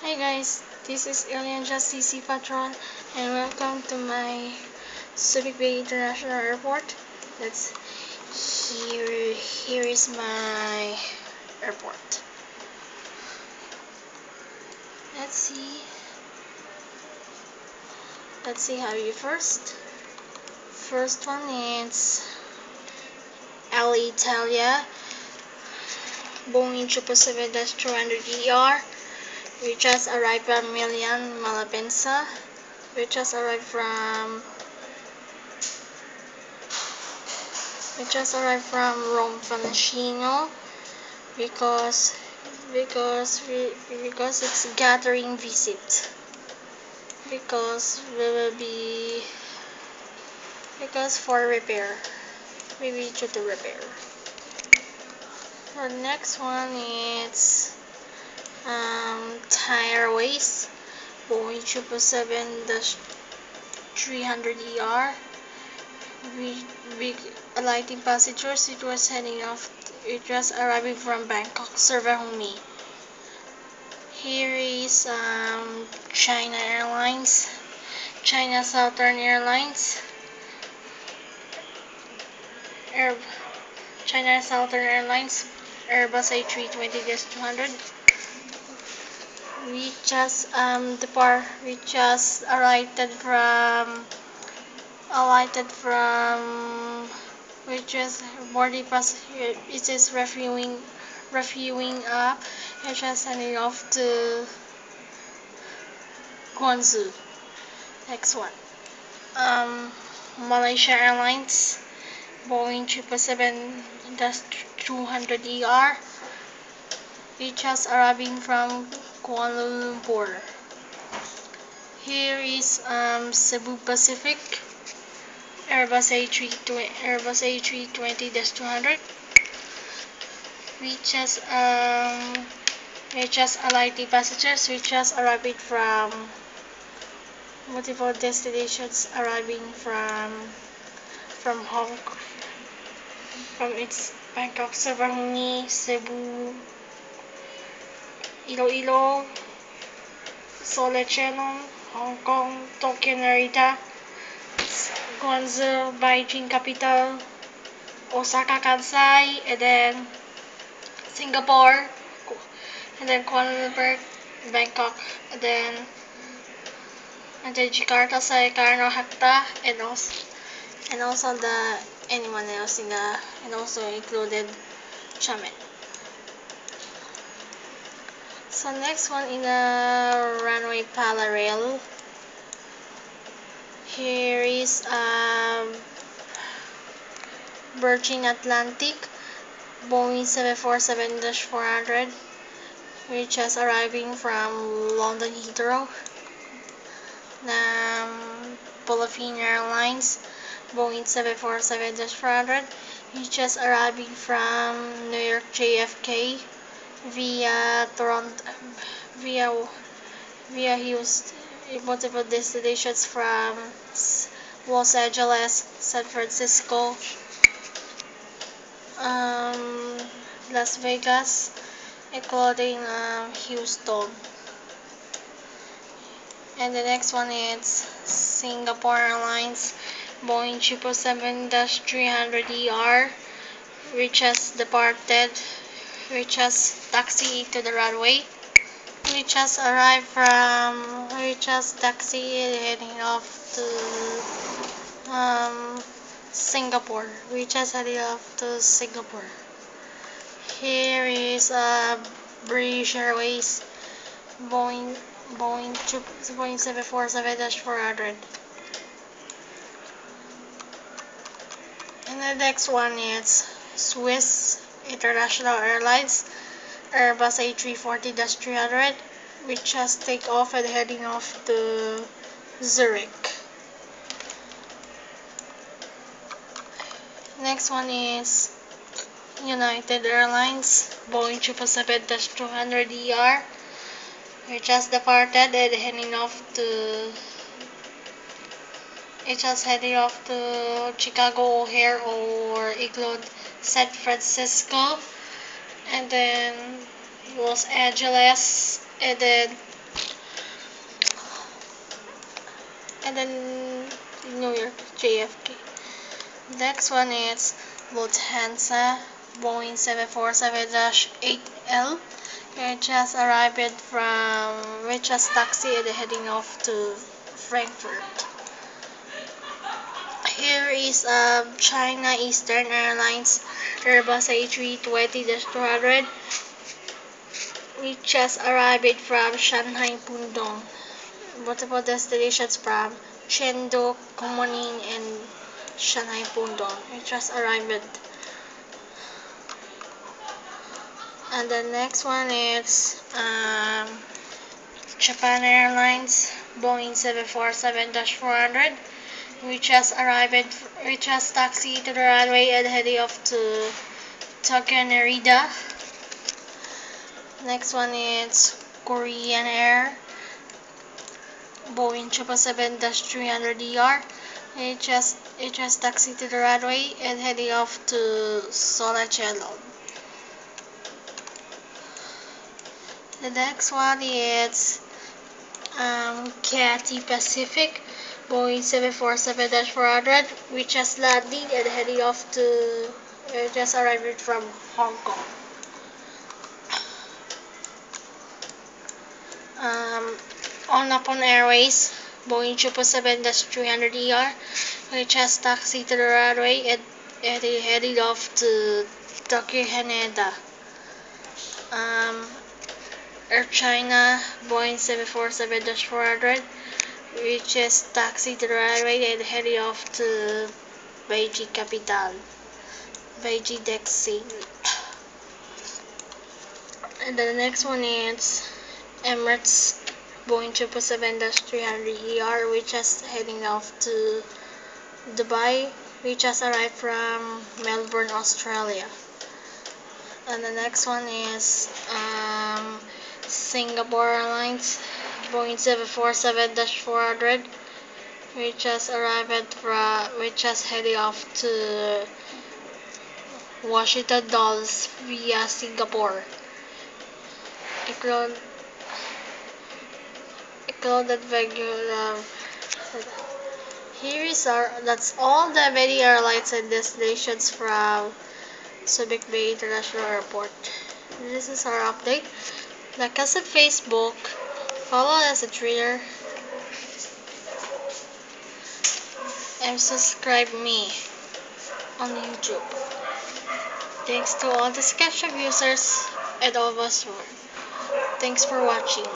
Hi guys, this is Alien Just CC Patron and welcome to my Subic Bay International Airport. Let's here is my airport. Let's see how you first. First one is Alitalia Boeing 777-200ER. We just arrived from Milan, Malpensa. We just arrived from Rome Fiumicino because it's gathering visit. Because for repair. Maybe due to repair. The next one is Thai Airways Boeing 777-300ER. We alighting passengers. It was heading off. It was arriving from Bangkok, Suvarnabhumi. Here is China Airlines, China Southern Airlines, China Southern Airlines, Airbus A320-200. We just we just boarding passenger. It is reviewing up. We're just sending off to Guangzhou. Next one. Malaysia Airlines Boeing 777-200ER. We just arriving from Kuala Lumpur. Here is Cebu Pacific Airbus A320-200. We just alighting passengers. We just arriving from multiple destinations, arriving from Hong Kong, from its Bangkok, Suvarnabhumi, Cebu, Iloilo, Seoul, Cheonan, Hong Kong, Tokyo, Narita, Guangzhou, Beijing capital, Osaka, Kansai, and then Singapore, and then Kuala Lumpur, Bangkok, and then Jakarta, Soekarno Hatta, and also the anyone else and also included Xiamen. So next one in the runway Palarail. Here is Virgin Atlantic Boeing 747-400. We're just arriving from London Heathrow. Philippine Airlines Boeing 747-400. We're just arriving from New York JFK via Toronto, via Houston, multiple destinations from Los Angeles, San Francisco, Las Vegas, including Houston. And the next one is Singapore Airlines Boeing 777-300ER. We just departed. We just taxied to the runway. We just taxied heading off to Singapore. We just heading off to Singapore. Here is British Airways Boeing 747-400. And the next one is Swiss International Airlines Airbus A340-300. We just take off and heading off to Zurich. Next one is United Airlines Boeing 777-200ER. We just departed and heading off to Chicago O'Hare or include San Francisco, and then Los Angeles, and then and then New York JFK. Next one is Lufthansa Boeing 747-8L. It just arrived from we just taxi and heading off to Frankfurt. Here is China Eastern Airlines Airbus A320-200. We just arrived from Shanghai Pudong. Multiple destinations from Chengdu, Kunming, and Shanghai Pudong. We just arrived. And the next one is Japan Airlines Boeing 747-400. We just arrived. We just taxied to the runway and heading off to Tokyo Narita. Next one is Korean Air Boeing 777-300ER. It just taxied to the runway and heading off to Solachelo. The next one is Cathay Pacific Boeing 747-400. We just landed and heading off to just arrived from Hong Kong. On Nippon Airways Boeing 777-300ER. We just taxied to the runway and headed off to Tokyo Haneda. Air China Boeing 747-400. We just taxied to the runway and headed off to Beijing capital, Beijing Daxing. And the next one is Emirates Boeing 777-300ER. We just heading off to Dubai. We just arrived from Melbourne, Australia. And the next one is Singapore Airlines Boeing 747-400. We just heading off to Washington Dulles via Singapore. Included regular. That's all the many airlines and destinations from Subic Bay International Airport. This is our update. Like us on Facebook, follow us on Twitter, and subscribe me on YouTube. Thanks to all the Sketchup users and all of us. Thanks for watching.